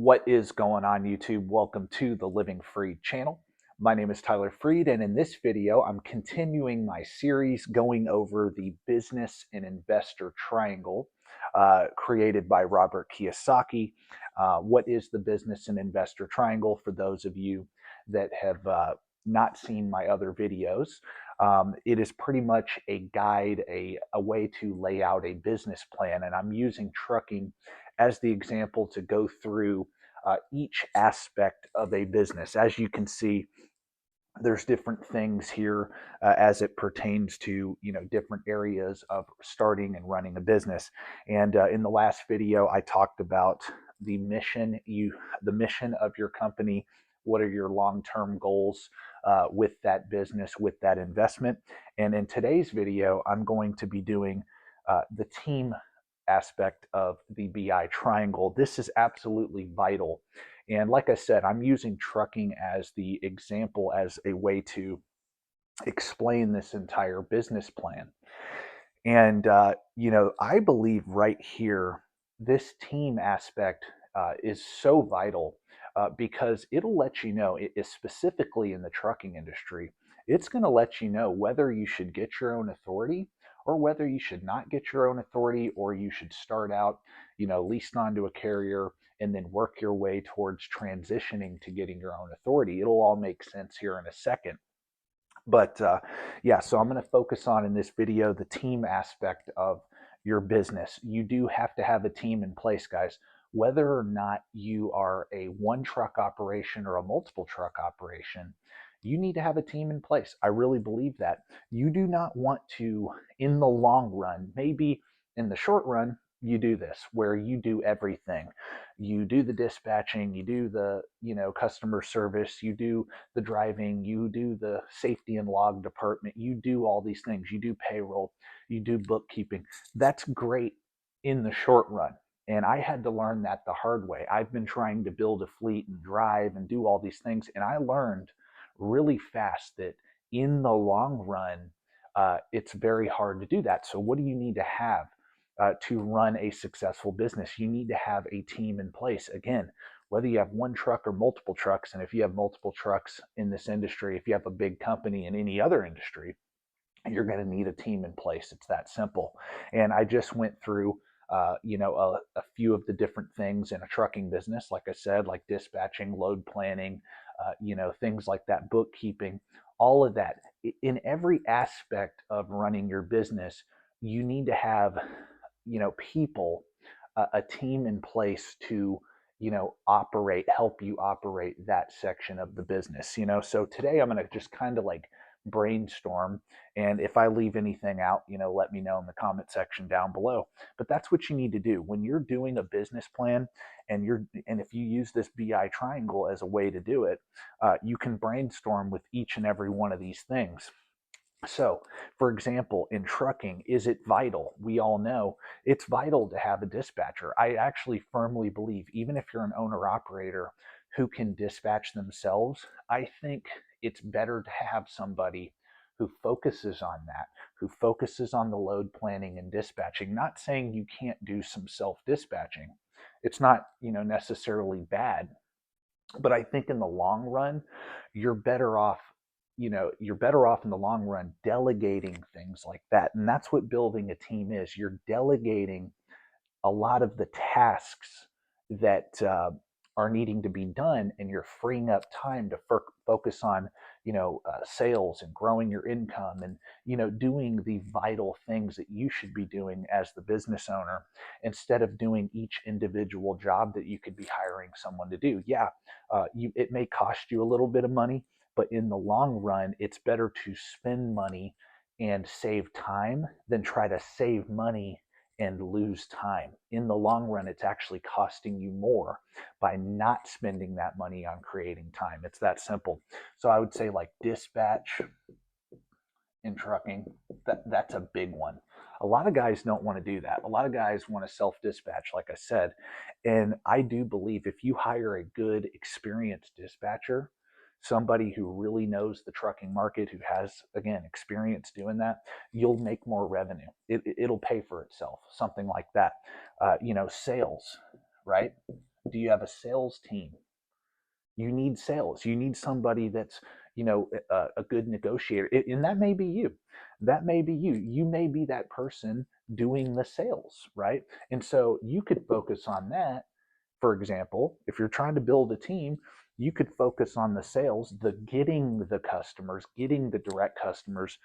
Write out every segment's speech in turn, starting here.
What is going on, YouTube? Welcome to the Living Freed channel. My name is Tyler Freed, and in this video, I'm continuing my series going over the business and investor triangle created by Robert Kiyosaki. What is the business and investor triangle for those of you that have not seen my other videos? It is pretty much a guide, a way to lay out a business plan, and I'm using trucking as the example to go through each aspect of a business. As you can see, there's different things here as it pertains to different areas of starting and running a business. And in the last video, I talked about the mission of your company. What are your long-term goals with that business, with that investment? And in today's video, I'm going to be doing the team aspect of the BI triangle. This is absolutely vital. And like I said, I'm using trucking as the example, as a way to explain this entire business plan. And, I believe right here, this team aspect is so vital because it'll let you know, it is specifically in the trucking industry, it's going to let you know whether you should get your own authority or whether you should not get your own authority, or you should start out, leased onto a carrier and then work your way towards transitioning to getting your own authority. It'll all make sense here in a second. But yeah, so I'm going to focus on in this video the team aspect of your business. You do have to have a team in place, guys. Whether or not you are a one truck operation or a multiple truck operation, you need to have a team in place. I really believe that. You do not want to, in the long run, maybe in the short run, you do this where you do everything. You do the dispatching, you do the, customer service, you do the driving, you do the safety and log department, you do all these things, you do payroll, you do bookkeeping. That's great in the short run. And I had to learn that the hard way. I've been trying to build a fleet and drive and do all these things. And I learned really fast that in the long run, it's very hard to do that. So, what do you need to have to run a successful business? You need to have a team in place. Again, whether you have one truck or multiple trucks, and if you have multiple trucks in this industry, if you have a big company in any other industry, you're going to need a team in place. It's that simple. And I just went through a few of the different things in a trucking business, like I said, like dispatching, load planning, things like that, bookkeeping, all of that. In every aspect of running your business, you need to have, people, a team in place to, help you operate that section of the business. So today I'm going to just kind of like brainstorm, and if I leave anything out, let me know in the comment section down below. But that's what you need to do when you're doing a business plan, and if you use this BI triangle as a way to do it, you can brainstorm with each and every one of these things. So, for example, in trucking, is it vital? We all know it's vital to have a dispatcher. I actually firmly believe, even if you're an owner operator who can dispatch themselves, I think it's better to have somebody who focuses on that, who focuses on the load planning and dispatching. Not saying you can't do some self dispatching. It's not, necessarily bad, but I think in the long run, you're better off, in the long run delegating things like that. And that's what building a team is. You're delegating a lot of the tasks that are needing to be done, and you're freeing up time to focus on sales and growing your income, and doing the vital things that you should be doing as the business owner, instead of doing each individual job that you could be hiring someone to do. Yeah, it may cost you a little bit of money, but in the long run, it's better to spend money and save time than try to save money and lose time. In the long run, it's actually costing you more by not spending that money on creating time. It's that simple. So I would say, like, dispatch in trucking, that's a big one. A lot of guys don't want to do that. A lot of guys want to self-dispatch, like I said. And I do believe if you hire a good, experienced dispatcher, somebody who really knows the trucking market, who has, again, experience doing that, you'll make more revenue. It'll pay for itself, something like that. Sales, right? Do you have a sales team? You need sales. You need somebody that's, a good negotiator. And that may be you. That may be you. You may be that person doing the sales, right? And so you could focus on that. For example, if you're trying to build a team, you could focus on the sales, the getting the customers, getting the direct customers,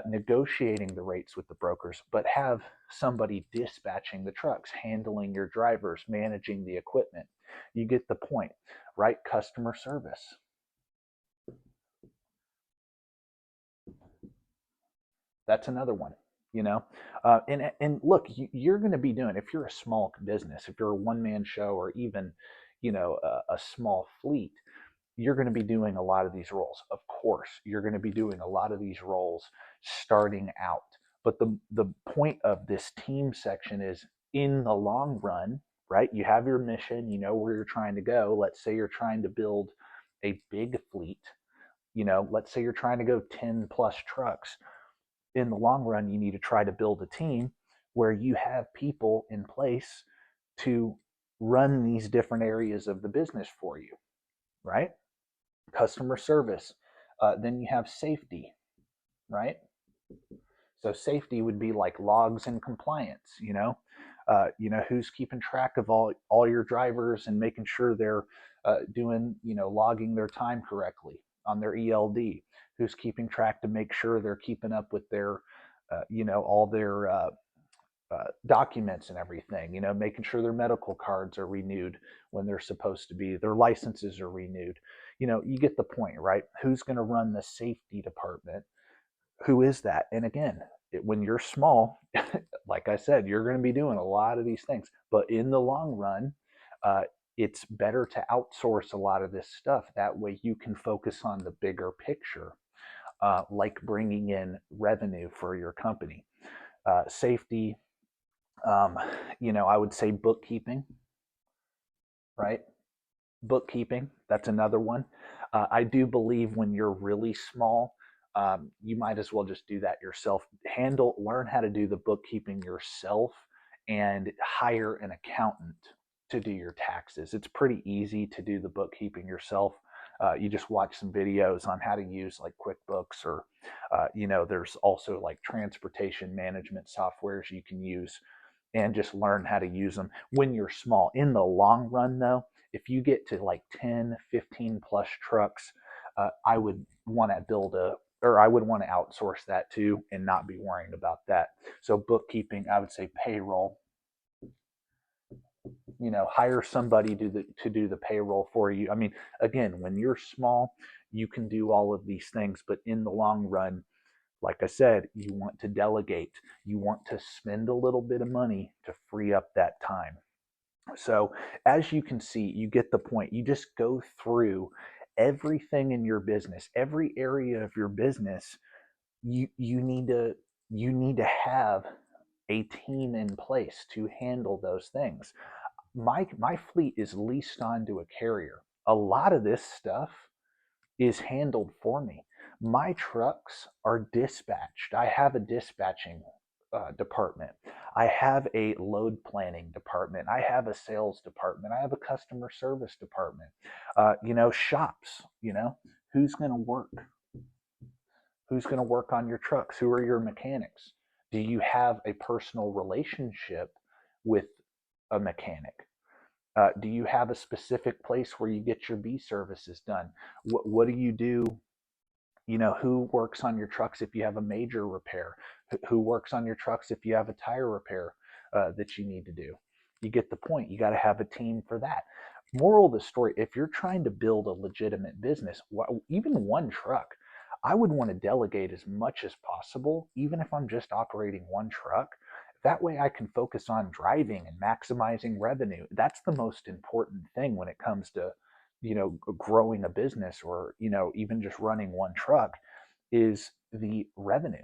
negotiating the rates with the brokers, but have somebody dispatching the trucks, handling your drivers, managing the equipment. You get the point, right? Customer service. That's another one. And look, you're going to be doing, if you're a small business, if you're a one-man show, or even a small fleet, you're going to be doing a lot of these roles. Of course, you're going to be doing a lot of these roles starting out. But the point of this team section is, in the long run, right? You have your mission, you know where you're trying to go. Let's say you're trying to build a big fleet. Let's say you're trying to go 10 plus trucks. In the long run, you need to try to build a team where you have people in place to run these different areas of the business for you, right? Customer service. Then you have safety, right? So safety would be like logs and compliance. Who's keeping track of all your drivers and making sure they're doing, logging their time correctly on their ELD. Who's keeping track to make sure they're keeping up with their, all their documents and everything, making sure their medical cards are renewed when they're supposed to be, their licenses are renewed. You get the point, right? Who's going to run the safety department? Who is that? And again, when you're small, like I said, you're going to be doing a lot of these things. But in the long run, uh, it's better to outsource a lot of this stuff. That way you can focus on the bigger picture, like bringing in revenue for your company. Safety, I would say bookkeeping, right? Bookkeeping, that's another one. I do believe when you're really small, you might as well just do that yourself. Learn how to do the bookkeeping yourself, and hire an accountant to do your taxes. It's pretty easy to do the bookkeeping yourself. You just watch some videos on how to use like QuickBooks, or, there's also like transportation management softwares you can use, and just learn how to use them when you're small. In the long run, though, if you get to like 10, 15 plus trucks, I would want to I would want to outsource that too, and not be worrying about that. So bookkeeping, I would say payroll. Hire somebody to do the payroll for you. I mean, again, when you're small, you can do all of these things, but in the long run, like I said, you want to delegate. You want to spend a little bit of money to free up that time. So, as you can see, you get the point. You just go through everything in your business, every area of your business. You need to have a team in place to handle those things. My fleet is leased onto a carrier. A lot of this stuff is handled for me. My trucks are dispatched. I have a dispatching department. I have a load planning department. I have a sales department. I have a customer service department. Shops. Who's going to work? Who's going to work on your trucks? Who are your mechanics? Do you have a personal relationship with a mechanic? Do you have a specific place where you get your B services done? What do you do? Who works on your trucks if you have a major repair? Who works on your trucks if you have a tire repair that you need to do? You get the point. You got to have a team for that. Moral of the story, if you're trying to build a legitimate business, even one truck, I would want to delegate as much as possible, even if I'm just operating one truck. That way I can focus on driving and maximizing revenue. That's the most important thing when it comes to, growing a business, or, even just running one truck, is the revenue.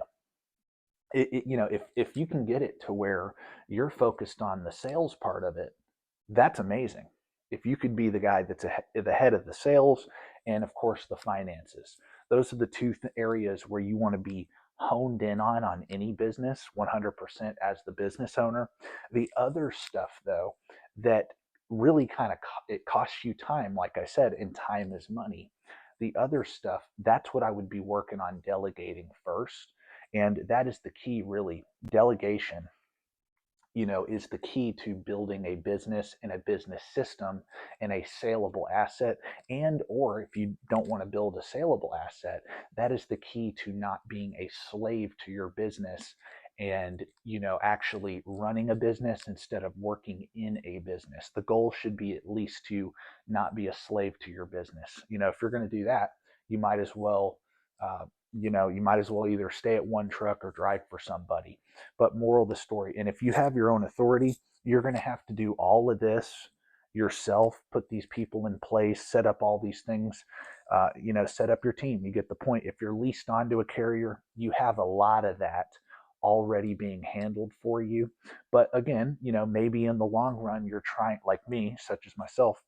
If you can get it to where you're focused on the sales part of it, that's amazing. If you could be the guy that's the head of the sales, and of course the finances, those are the two areas where you want to be honed in on any business 100% as the business owner. The other stuff, though, that really kind of it costs you time, like I said, and time is money. The other stuff, that's what I would be working on delegating first. And that is the key, really. Delegation, is the key to building a business and a business system and a saleable asset. And or if you don't want to build a saleable asset, that is the key to not being a slave to your business and actually running a business instead of working in a business. The goal should be at least to not be a slave to your business. If you're going to do that, you might as well either stay at one truck or drive for somebody. But moral of the story, and if you have your own authority, you're going to have to do all of this yourself, put these people in place, set up all these things, set up your team. You get the point. If you're leased onto a carrier, you have a lot of that already being handled for you. But again, maybe in the long run, you're trying, like me, such as myself,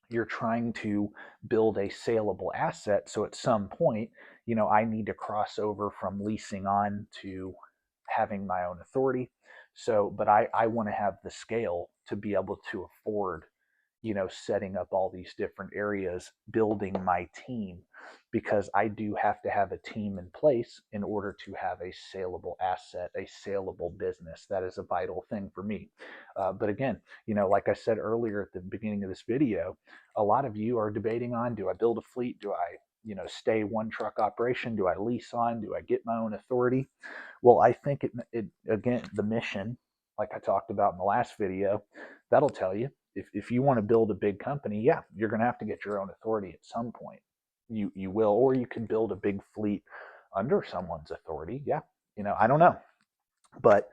you're trying to build a saleable asset. So at some point, I need to cross over from leasing on to having my own authority. So, but I want to have the scale to be able to afford, setting up all these different areas, building my team, because I do have to have a team in place in order to have a saleable asset, a saleable business. That is a vital thing for me. But again, like I said earlier at the beginning of this video, a lot of you are debating on, do I build a fleet? Do I, stay one truck operation? Do I lease on? Do I get my own authority? Well, I think it again, the mission, like I talked about in the last video, that'll tell you if you want to build a big company, yeah, you're going to have to get your own authority at some point. You will, or you can build a big fleet under someone's authority. Yeah, I don't know, but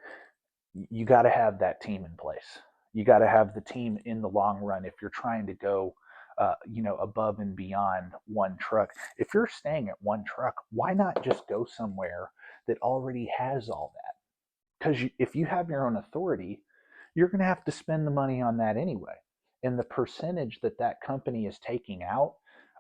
you got to have that team in place. You got to have the team in the long run if you're trying to go, above and beyond one truck. If you're staying at one truck, why not just go somewhere that already has all that? Because if you have your own authority, you're going to have to spend the money on that anyway. And the percentage that that company is taking out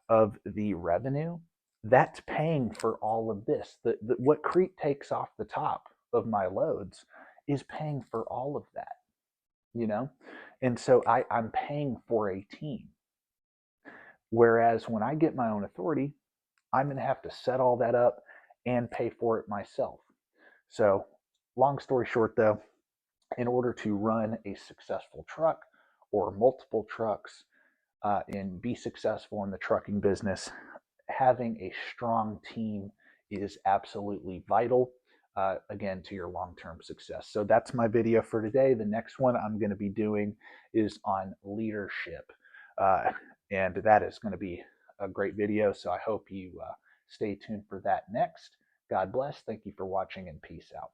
of the revenue, that's paying for all of this. What Crete takes off the top of my loads is paying for all of that, you know? And so I'm paying for a team. Whereas when I get my own authority, I'm going to have to set all that up and pay for it myself. So, long story short, though, in order to run a successful truck or multiple trucks and be successful in the trucking business, having a strong team is absolutely vital, again, to your long-term success. So that's my video for today. The next one I'm going to be doing is on leadership. And that is going to be a great video. So I hope you stay tuned for that next. God bless. Thank you for watching, and peace out.